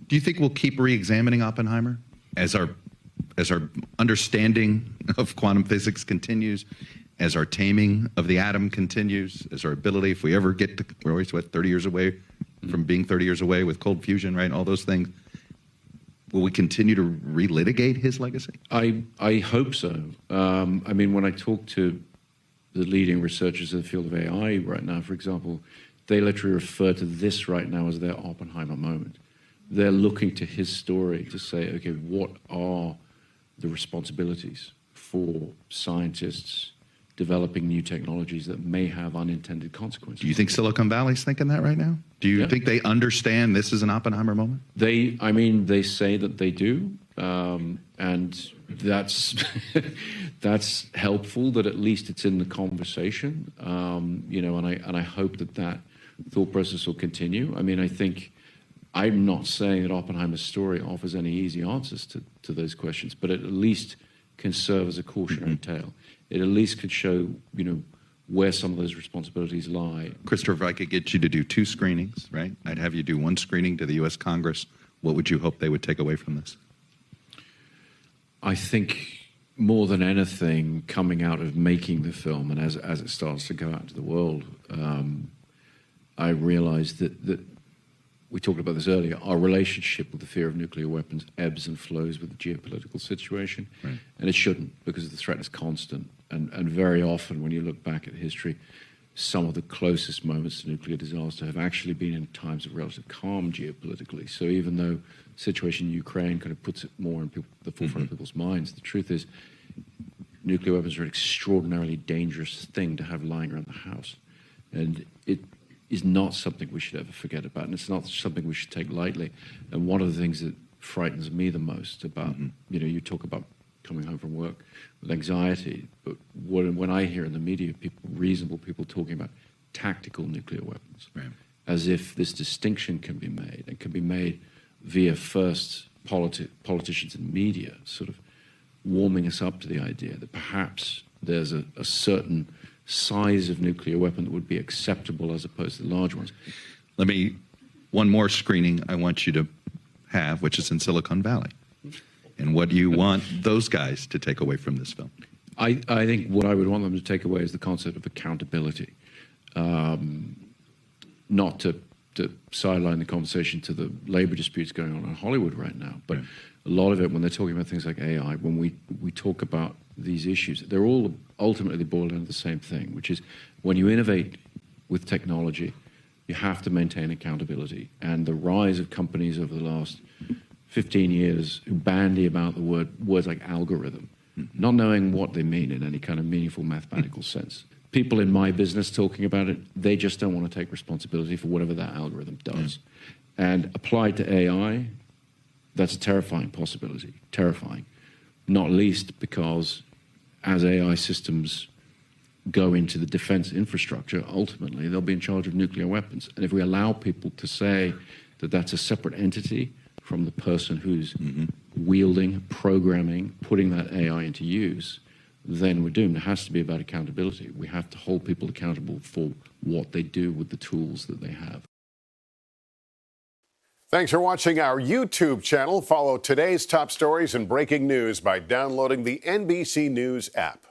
Do you think we'll keep re-examining Oppenheimer as our understanding of quantum physics continues, as our taming of the atom continues, as our ability, if we ever get to, we're always, 30 years away from being 30 years away with cold fusion, right? All those things. Will we continue to relitigate his legacy? I hope so. I mean, when I talk to the leading researchers in the field of AI right now, for example, they literally refer to this right now as their Oppenheimer moment. They're looking to his story to say, okay, what are the responsibilities for scientists developing new technologies that may have unintended consequences? Do you think Silicon Valley's thinking that right now? Do you think they understand this is an Oppenheimer moment? I mean, they say that they do, and that's that's helpful. That at least it's in the conversation, you know. And I hope that thought process will continue. I mean, I think I'm not saying that Oppenheimer's story offers any easy answers to those questions, but it at least can serve as a cautionary tale. It at least could show, you know, where some of those responsibilities lie. Christopher, if I could get you to do 2 screenings, right? I'd have you do 1 screening to the U.S. Congress. What would you hope they would take away from this? I think more than anything, coming out of making the film and as it starts to go out into the world, I realized that we talked about this earlier, our relationship with the fear of nuclear weapons ebbs and flows with the geopolitical situation. Right. And it shouldn't, because the threat is constant. And very often, when you look back at history, some of the closest moments to nuclear disaster have actually been in times of relative calm geopolitically. So even though the situation in Ukraine kind of puts it more in the forefront of people's minds, the truth is nuclear weapons are an extraordinarily dangerous thing to have lying around the house. And it is not something we should ever forget about, and it's not something we should take lightly. And one of the things that frightens me the most about, you know, you talk about coming home from work with anxiety, but when I hear in the media reasonable people talking about tactical nuclear weapons, right, as if this distinction can be made, and can be made via first politicians and media sort of warming us up to the idea that perhaps there's a certain size of nuclear weapon that would be acceptable as opposed to the large ones. One more screening I want you to have, which is in Silicon Valley. And what do you want those guys to take away from this film? I think what I would want them to take away is the concept of accountability. Not to sideline the conversation to the labor disputes going on in Hollywood right now, but a lot of it, when they're talking about things like AI, when we talk about these issues, they're all ultimately boiled down to the same thing, which is when you innovate with technology, you have to maintain accountability. And the rise of companies over the last 15 years who bandy about the words like algorithm, not knowing what they mean in any kind of meaningful mathematical sense. People in my business talking about it, they just don't want to take responsibility for whatever that algorithm does. And applied to AI, that's a terrifying possibility, terrifying. Not least because as AI systems go into the defense infrastructure, ultimately they'll be in charge of nuclear weapons. And if we allow people to say that that's a separate entity from the person who's wielding, programming, putting that AI into use, then we're doomed. It has to be about accountability. We have to hold people accountable for what they do with the tools that they have. Thanks for watching our YouTube channel. Follow today's top stories and breaking news by downloading the NBC News app.